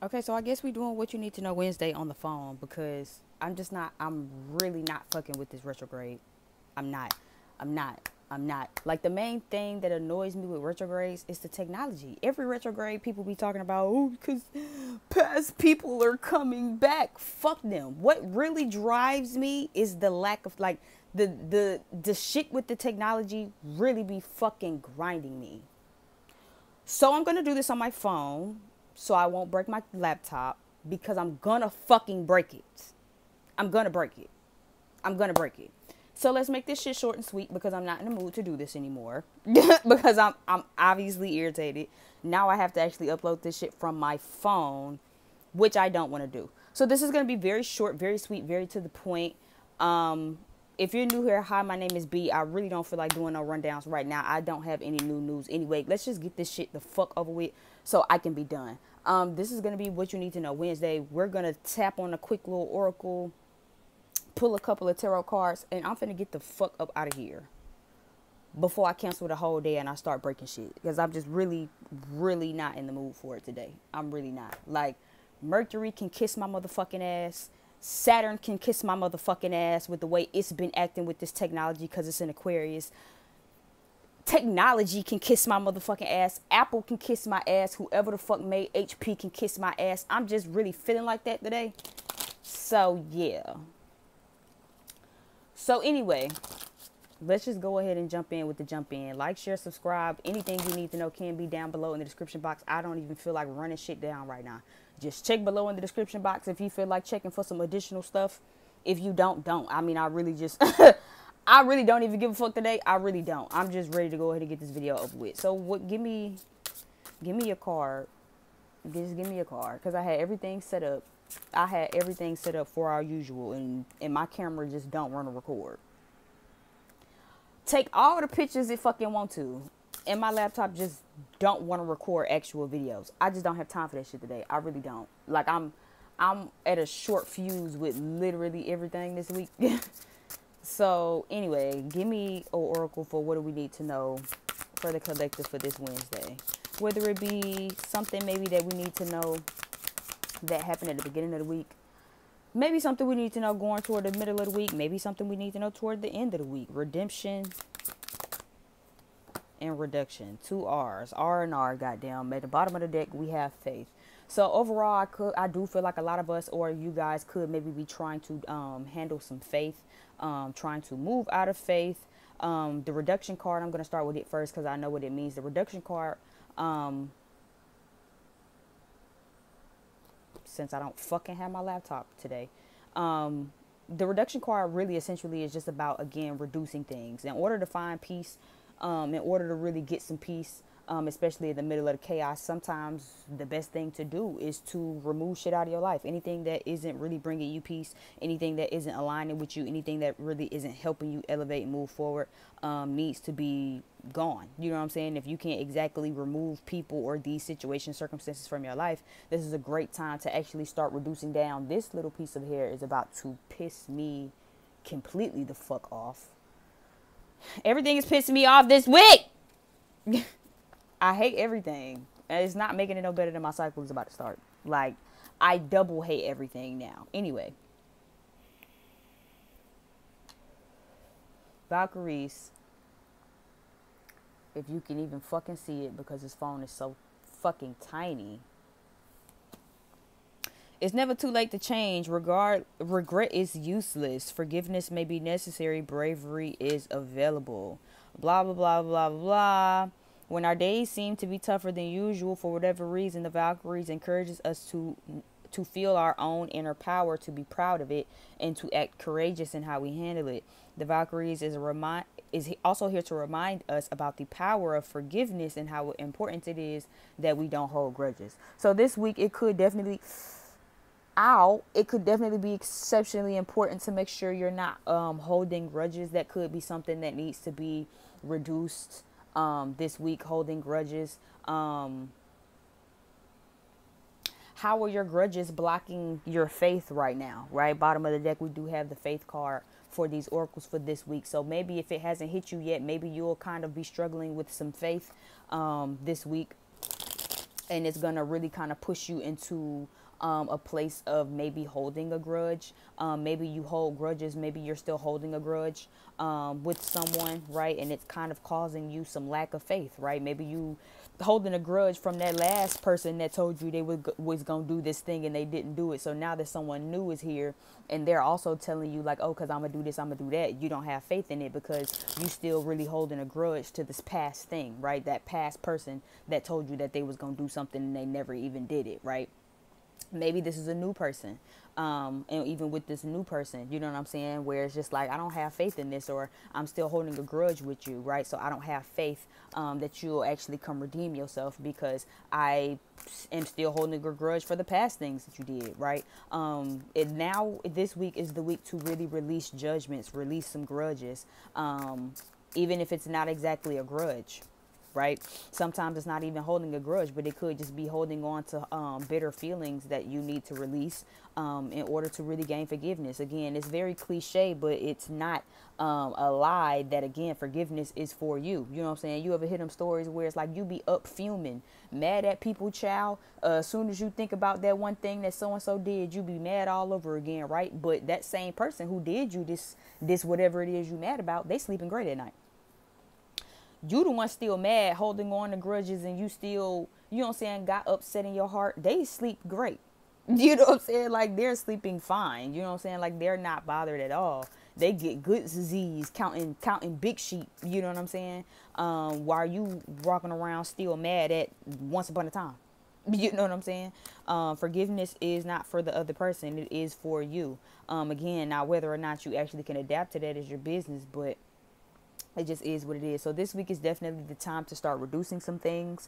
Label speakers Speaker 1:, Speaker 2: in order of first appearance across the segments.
Speaker 1: Okay, so I guess we doing what you need to know Wednesday on the phone because I'm really not fucking with this retrograde. I'm not. I'm not. I'm not. Like the main thing that annoys me with retrogrades is the technology. Every retrograde people be talking about, oh, because past people are coming back. Fuck them. What really drives me is the lack of like the shit with the technology really be fucking grinding me. So I'm gonna do this on my phone so I won't break my laptop because I'm gonna fucking break it. I'm gonna break it. I'm gonna break it. So let's make this shit short and sweet because I'm not in the mood to do this anymore. Because I'm obviously irritated. Now I have to actually upload this shit from my phone, which I don't want to do. So this is going to be very short, very sweet, very to the point. If you're new here, hi, my name is B. I really don't feel like doing no rundowns right now. I don't have any new news anyway. Let's just get this shit the fuck over with so I can be done. This is going to be what you need to know Wednesday. We're going to tap on a quick little oracle, pull a couple of tarot cards, and I'm finna get the fuck up out of here before I cancel the whole day and I start breaking shit. Because I'm just really, really not in the mood for it today. I'm really not. Like, Mercury can kiss my motherfucking ass. Saturn can kiss my motherfucking ass with the way it's been acting with this technology because it's in Aquarius. Technology can kiss my motherfucking ass. Apple can kiss my ass. Whoever the fuck made HP can kiss my ass. I'm just really feeling like that today. So, yeah. So, anyway, let's just go ahead and jump in with the jump in. Like, share, subscribe. Anything you need to know can be down below in the description box. I don't even feel like running shit down right now. Just check below in the description box if you feel like checking for some additional stuff. If you don't. I mean, I really just, I really don't even give a fuck today. I really don't. I'm just ready to go ahead and get this video over with. So, what? Give me a card. Just give me a card. Because I had everything set up. I had everything set up for our usual. And my camera just don't want to record. Take all the pictures it fucking want to. And my laptop just don't want to record actual videos. I just don't have time for that shit today. I really don't. Like, I'm at a short fuse with literally everything this week. So, anyway, give me an oracle for what do we need to know for the collective for this Wednesday. Whether it be something maybe that we need to know that happened at the beginning of the week. Maybe something we need to know going toward the middle of the week. Maybe something we need to know toward the end of the week. Redemption and reduction. 2 R's. R and R, goddamn. At the bottom of the deck, we have faith. So overall, I do feel like a lot of us or you guys could maybe be trying to handle some faith. Trying to move out of faith. The reduction card, I'm going to start with it first because I know what it means. The reduction card, since I don't fucking have my laptop today, the reduction card really essentially is just about, again, reducing things. In order to find peace, in order to really get some peace, especially in the middle of the chaos, sometimes the best thing to do is to remove shit out of your life. Anything that isn't really bringing you peace, anything that isn't aligning with you, anything that really isn't helping you elevate and move forward, needs to be gone. You know what I'm saying? If you can't exactly remove people or these situations, circumstances from your life, this is a great time to actually start reducing down. This little piece of hair is about to piss me completely the fuck off. Everything is pissing me off this week. I hate everything. And it's not making it no better than my cycle is about to start. Like, I double hate everything now. Anyway. Valkyries. If you can even fucking see it because his phone is so fucking tiny. It's never too late to change. Regret is useless. Forgiveness may be necessary. Bravery is available. Blah, blah, blah, blah, blah. When our days seem to be tougher than usual for whatever reason, the Valkyries encourages us to feel our own inner power, to be proud of it, and to act courageous in how we handle it. The Valkyries is also here to remind us about the power of forgiveness and how important it is that we don't hold grudges. So this week, it could definitely be exceptionally important to make sure you're not holding grudges. That could be something that needs to be reduced this week, holding grudges. How are your grudges blocking your faith right now? Right, bottom of the deck, we do have the faith card for these oracles for this week. So maybe if it hasn't hit you yet, maybe you'll kind of be struggling with some faith this week and it's gonna really kind of push you into a place of maybe holding a grudge. Maybe you hold grudges. Maybe you're still holding a grudge with someone, right? And it's kind of causing you some lack of faith, right? Maybe you holding a grudge from that last person that told you they was gonna do this thing and they didn't do it. So now that someone new is here and they're also telling you like, oh, because I'm gonna do this, I'm gonna do that, you don't have faith in it because you still really holding a grudge to this past thing, right? That past person that told you that they was gonna do something and they never even did it, right? Maybe this is a new person. And even with this new person, you know what I'm saying? Where it's just like, I don't have faith in this, or I'm still holding a grudge with you, right? So I don't have faith that you'll actually come redeem yourself because I am still holding a grudge for the past things that you did, right? And now this week is the week to really release judgments, release some grudges, even if it's not exactly a grudge. Right? Sometimes it's not even holding a grudge, but it could just be holding on to bitter feelings that you need to release in order to really gain forgiveness. Again, it's very cliche, but it's not a lie that, again, forgiveness is for you. You know what I'm saying? You ever hear them stories where it's like you be up fuming, mad at people, child. As soon as you think about that one thing that so-and-so did, you be mad all over again, right? But that same person who did you this whatever it is you mad about, they sleeping great at night. You the one still mad, holding on to grudges, and you still, you know what I'm saying, got upset in your heart. They sleep great. You know what I'm saying? Like, they're sleeping fine. You know what I'm saying? Like, they're not bothered at all. They get good disease, counting big sheep. You know what I'm saying? While you walking around still mad at once upon a time. You know what I'm saying? Forgiveness is not for the other person. It is for you. Again, now whether or not you actually can adapt to that is your business, but it just is what it is. So this week is definitely the time to start reducing some things,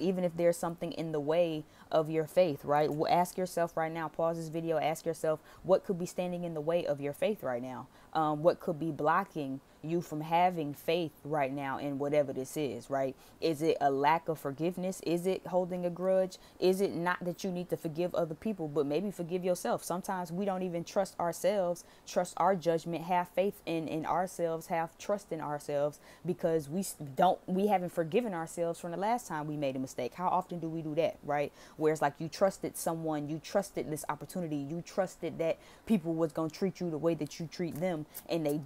Speaker 1: even if there's something in the way of your faith, right? Well, ask yourself right now, pause this video, ask yourself, what could be standing in the way of your faith right now? What could be blocking you from having faith right now in whatever this is, right? Is it a lack of forgiveness? Is it holding a grudge? Is it not that you need to forgive other people, but maybe forgive yourself? Sometimes we don't even trust ourselves, trust our judgment, have faith in ourselves, have trust in ourselves because we haven't forgiven ourselves from the last time we made a mistake. How often do we do that, right? Where it's like you trusted someone, you trusted this opportunity, you trusted that people was going to treat you the way that you treat them, and they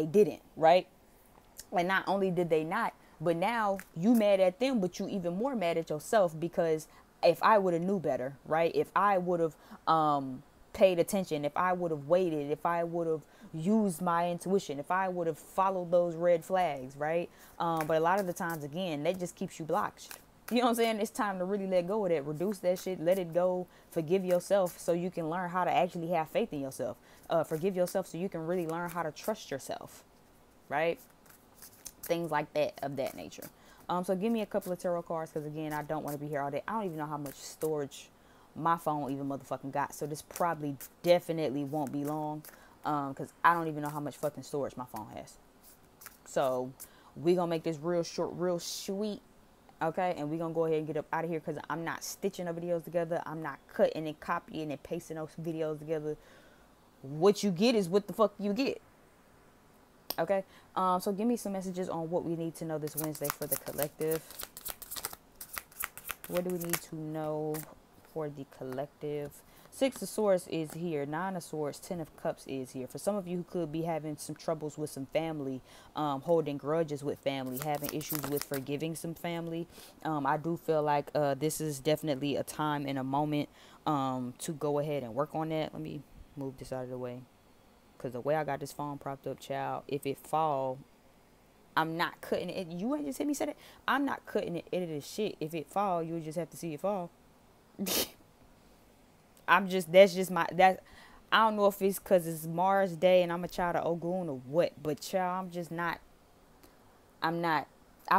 Speaker 1: didn't, right? And not only did they not, but now you mad at them, but you even more mad at yourself because if I would have knew better, right? If I would have paid attention, if I would have waited, if I would have used my intuition, if I would have followed those red flags, right? But a lot of the times, again, that just keeps you blocked. You know what I'm saying? It's time to really let go of that. Reduce that shit. Let it go. Forgive yourself so you can learn how to actually have faith in yourself. Forgive yourself so you can really learn how to trust yourself, right? Things like that, of that nature. So give me a couple of tarot cards because, again, I don't want to be here all day. I don't even know how much storage my phone even motherfucking got. So this probably definitely won't be long because I don't even know how much fucking storage my phone has. So we're going to make this real short, real sweet. Okay, and we're going to go ahead and get up out of here because I'm not stitching the videos together. I'm not cutting and copying and pasting those videos together. What you get is what the fuck you get. Okay, so give me some messages on what we need to know this Wednesday for the collective. What do we need to know for the collective? 6 of Swords is here. 9 of Swords, 10 of Cups is here. For some of you who could be having some troubles with some family, holding grudges with family, having issues with forgiving some family, I do feel like this is definitely a time and a moment to go ahead and work on that. Let me move this out of the way. Because the way I got this phone propped up, child, if it fall, I'm not cutting it. You ain't just hit me say that. I'm not cutting it into the shit. If it fall, you'll just have to see it fall. I don't know if it's because it's Mars Day and I'm a child of Ogun or what, but child, I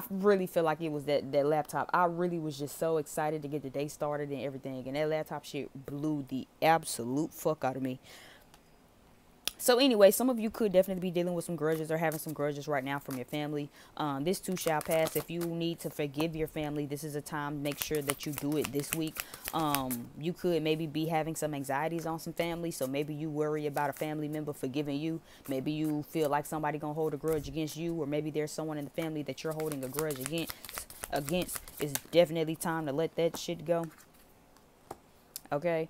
Speaker 1: really feel like it was that laptop. I really was just so excited to get the day started and everything, and that laptop shit blew the absolute fuck out of me. So anyway, some of you could definitely be dealing with some grudges or having some grudges right now from your family. This too shall pass. If you need to forgive your family, this is a time. Make sure that you do it this week. You could maybe be having some anxieties on some family. So maybe you worry about a family member forgiving you. Maybe you feel like somebody gonna hold a grudge against you, or maybe there's someone in the family that you're holding a grudge against. against, it's definitely time to let that shit go. Okay.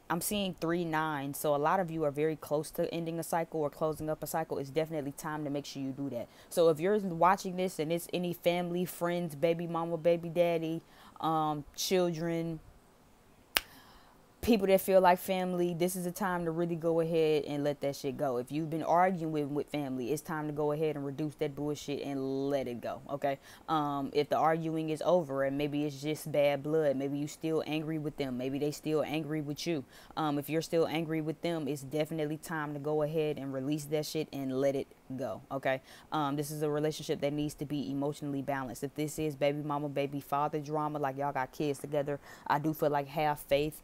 Speaker 1: I'm seeing 3-9, so a lot of you are very close to ending a cycle or closing up a cycle. It's definitely time to make sure you do that. So if you're watching this and it's any family, friends, baby mama, baby daddy, children, people that feel like family, this is a time to really go ahead and let that shit go. If you've been arguing with family, it's time to go ahead and reduce that bullshit and let it go. Okay. If the arguing is over and maybe it's just bad blood, maybe you still angry with them, maybe they still angry with you. If you're still angry with them, it's definitely time to go ahead and release that shit and let it go. Okay. This is a relationship that needs to be emotionally balanced. If this is baby mama, baby father drama, like y'all got kids together, I do feel like have faith.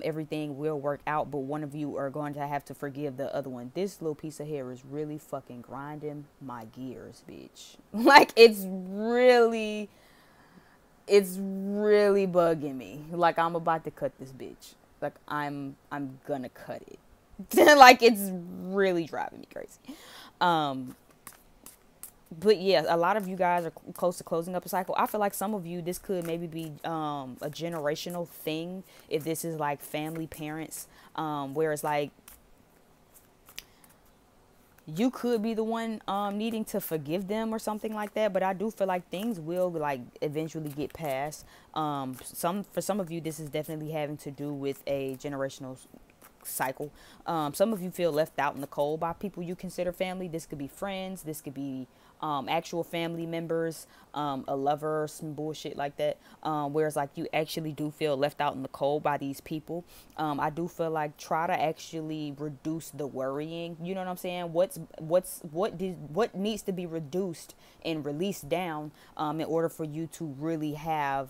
Speaker 1: Everything will work out, but one of you are going to have to forgive the other one. This little piece of hair is really fucking grinding my gears, bitch. Like it's really bugging me. Like I'm about to cut this bitch. Like I'm gonna cut it. Like it's really driving me crazy. But yeah, a lot of you guys are close to closing up a cycle. I feel like some of you, this could maybe be a generational thing. If this is like family, parents, where it's like you could be the one needing to forgive them or something like that. But I do feel like things will like eventually get past. For some of you, this is definitely having to do with a generational cycle. Some of you feel left out in the cold by people you consider family. This could be friends. This could be actual family members, a lover, some bullshit like that. Whereas like you actually do feel left out in the cold by these people. I do feel like try to actually reduce the worrying. You know what I'm saying? What needs to be reduced and released down in order for you to really have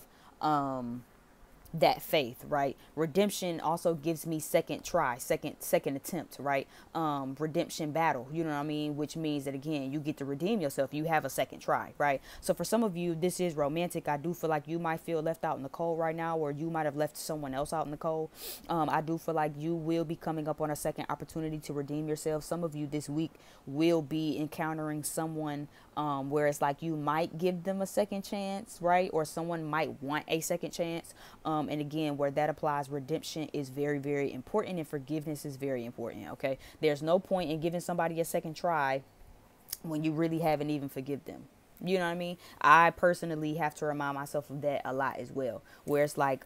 Speaker 1: that faith, right? Redemption also gives me second try, second attempt, right? Redemption battle, you know what I mean? Which means that again, you get to redeem yourself. You have a second try, right? So for some of you, this is romantic. I do feel like you might feel left out in the cold right now, or you might have left someone else out in the cold. I do feel like you will be coming up on a second opportunity to redeem yourself. Some of you this week will be encountering someone where it's like you might give them a second chance, right? Or someone might want a second chance. And again, where that applies, redemption is very, very important, and forgiveness is very important. Okay. There's no point in giving somebody a second try when you really haven't even forgive them. You know what I mean? I personally have to remind myself of that a lot as well, where it's like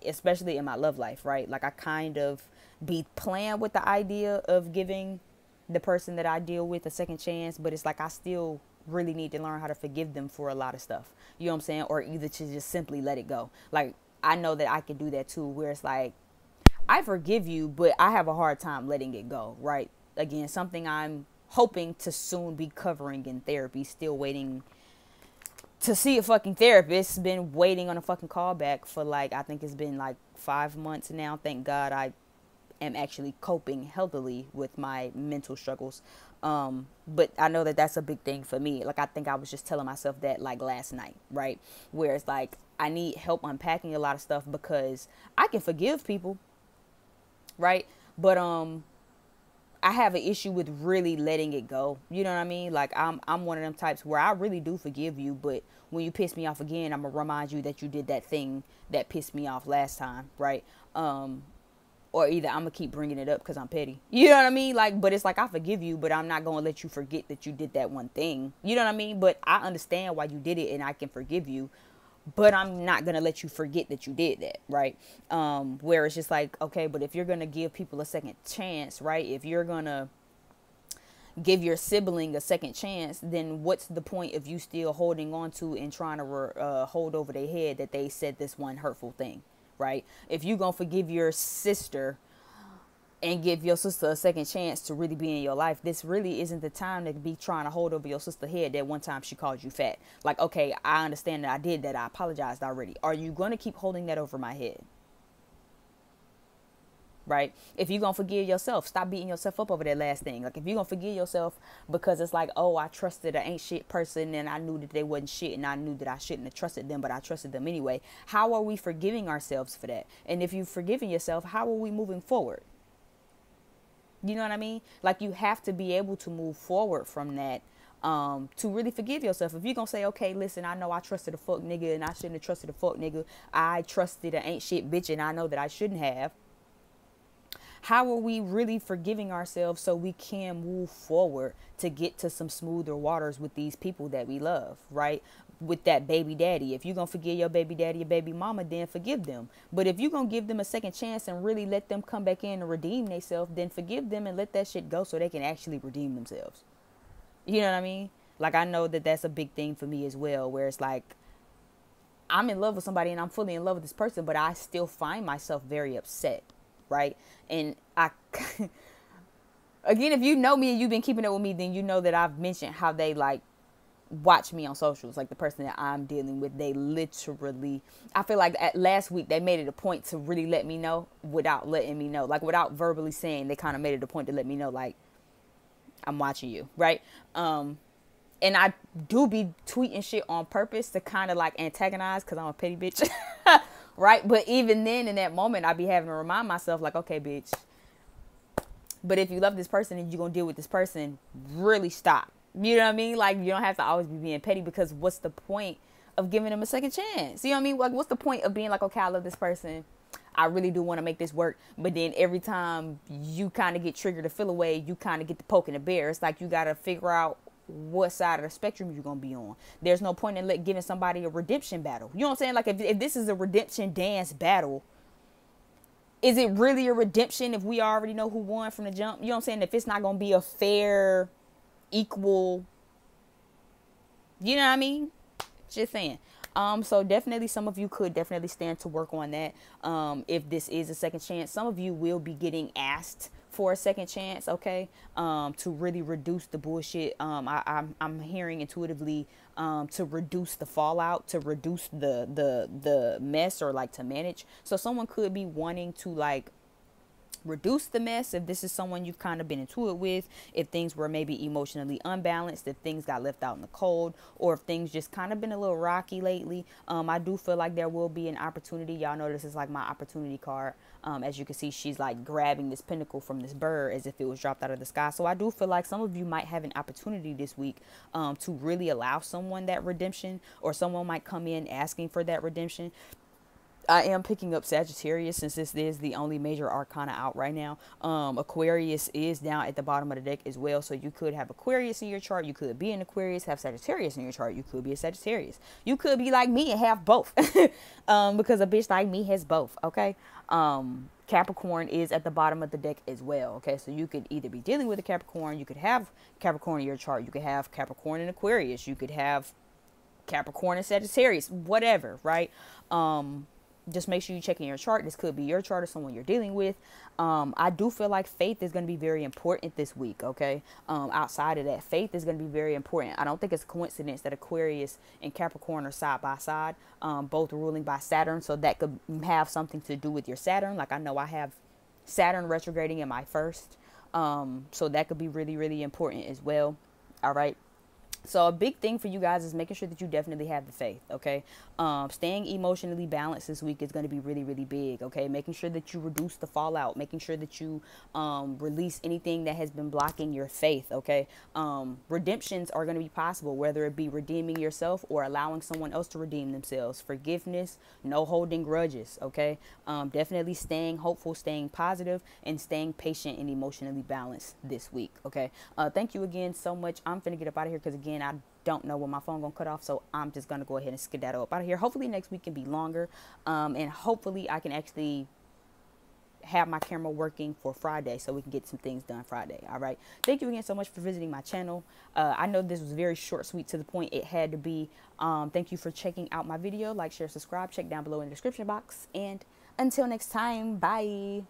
Speaker 1: especially in my love life, right? Like I kind of be playing with the idea of giving the person that I deal with a second chance, but it's like I still really need to learn how to forgive them for a lot of stuff. You know what I'm saying? Or either to just simply let it go. Like I know that I can do that too, where it's like I forgive you, but I have a hard time letting it go, right? Again, something I'm hoping to soon be covering in therapy. Still waiting to see a fucking therapist. Been waiting on a fucking call back for like, I think it's been like 5 months now. Thank God I am actually coping healthily with my mental struggles. But I know that that's a big thing for me. Like I think I was just telling myself that like last night, right? Where it's like I need help unpacking a lot of stuff, because I can forgive people, right? But I have an issue with really letting it go. You know what I mean? Like I'm one of them types where I really do forgive you, but when you piss me off again, I'm gonna remind you that you did that thing that pissed me off last time, right? Or either I'm gonna keep bringing it up because I'm petty. You know what I mean? Like, but it's like I forgive you, but I'm not gonna let you forget that you did that one thing. You know what I mean? But I understand why you did it, and I can forgive you, but I'm not gonna let you forget that you did that, right? Where it's just like, okay, but if you're gonna give people a second chance, right? If you're gonna give your sibling a second chance, then what's the point of you still holding on to and trying to hold over their head that they said this one hurtful thing? Right? If you're going to forgive your sister and give your sister a second chance to really be in your life, this really isn't the time to be trying to hold over your sister's head that one time she called you fat. Like, okay, I understand that I did that. I apologized already. Are you going to keep holding that over my head? Right? If you're going to forgive yourself, stop beating yourself up over that last thing. Like if you're going to forgive yourself because it's like, oh, I trusted an ain't shit person and I knew that they wasn't shit and I knew that I shouldn't have trusted them, but I trusted them anyway. How are we forgiving ourselves for that? And if you've forgiven yourself, how are we moving forward? You know what I mean? Like you have to be able to move forward from that to really forgive yourself. If you're gonna say, okay, listen, I know I trusted a fuck nigga and I shouldn't have trusted a fuck nigga. I trusted an ain't shit bitch and I know that I shouldn't have. How are we really forgiving ourselves so we can move forward to get to some smoother waters with these people that we love, right? With that baby daddy. If you're going to forgive your baby daddy, your baby mama, then forgive them. But if you're going to give them a second chance and really let them come back in and redeem themselves, then forgive them and let that shit go so they can actually redeem themselves. You know what I mean? Like, I know that that's a big thing for me as well, where it's like, I'm in love with somebody and I'm fully in love with this person, but I still find myself very upset. Right. And again, if you know me and you've been keeping up with me, then you know that I've mentioned how they like watch me on socials. Like the person that I'm dealing with, they literally, I feel like last week they made it a point to really let me know without letting me know, like without verbally saying, they kind of made it a point to let me know, like, I'm watching you. Right. And I do be tweeting shit on purpose to kind of like antagonize because I'm a petty bitch. Right. But even then in that moment, I be having to remind myself like, OK, bitch. But if you love this person and you're going to deal with this person, really stop. You know what I mean? Like, you don't have to always be being petty, because what's the point of giving them a second chance? You know what I mean? Like, what's the point of being like, OK, I love this person. I really do want to make this work. But then every time you kind of get triggered to feel away, you kind of get the poke in the bear. It's like you got to figure out what side of the spectrum you're gonna be on. There's no point in giving somebody a redemption battle. You know what I'm saying? Like if this is a redemption dance battle, is it really a redemption if we already know who won from the jump? You know what I'm saying? If it's not gonna be a fair, equal, you know what I mean? Just saying. So definitely some of you could definitely stand to work on that. If this is a second chance, some of you will be getting asked for a second chance, okay, to really reduce the bullshit. I'm hearing intuitively to reduce the fallout, to reduce the mess, or like to manage. So someone could be wanting to like reduce the mess if this is someone you've kind of been into it with, if things were maybe emotionally unbalanced, if things got left out in the cold, or if things just kind of been a little rocky lately. I do feel like there will be an opportunity. Y'all know this is like my opportunity card. As you can see, she's like grabbing this pinnacle from this bird as if it was dropped out of the sky. So I do feel like some of you might have an opportunity this week to really allow someone that redemption, or someone might come in asking for that redemption. I am picking up Sagittarius since this is the only major arcana out right now. Aquarius is down at the bottom of the deck as well. So you could have Aquarius in your chart. You could be an Aquarius, have Sagittarius in your chart. You could be a Sagittarius. You could be like me and have both. Because a bitch like me has both. Okay. Capricorn is at the bottom of the deck as well. Okay. So you could either be dealing with a Capricorn. You could have Capricorn in your chart. You could have Capricorn and Aquarius. You could have Capricorn and Sagittarius. Whatever. Right. Just make sure you check in your chart. This could be your chart or someone you're dealing with. I do feel like faith is going to be very important this week, okay? Outside of that, faith is going to be very important. I don't think it's a coincidence that Aquarius and Capricorn are side by side, both ruling by Saturn. So that could have something to do with your Saturn. Like I know I have Saturn retrograding in my first. So that could be really, really important as well. All right. So a big thing for you guys is making sure that you definitely have the faith, okay? Staying emotionally balanced this week is going to be really, really big, okay? Making sure that you reduce the fallout, making sure that you release anything that has been blocking your faith, okay? Redemptions are going to be possible, whether it be redeeming yourself or allowing someone else to redeem themselves. Forgiveness, no holding grudges, okay? Definitely staying hopeful, staying positive, and staying patient and emotionally balanced this week, okay? Thank you again so much. I'm finna get up out of here because, again, I don't know when my phone gonna cut off, so I'm just gonna go ahead and skedaddle up out of here. Hopefully next week can be longer, and hopefully I can actually have my camera working for Friday so we can get some things done Friday. All right, thank you again so much for visiting my channel. I know this was very short, sweet, to the point. It had to be. Thank you for checking out my video. Like, share, subscribe. Check down below in the description box, and until next time, bye.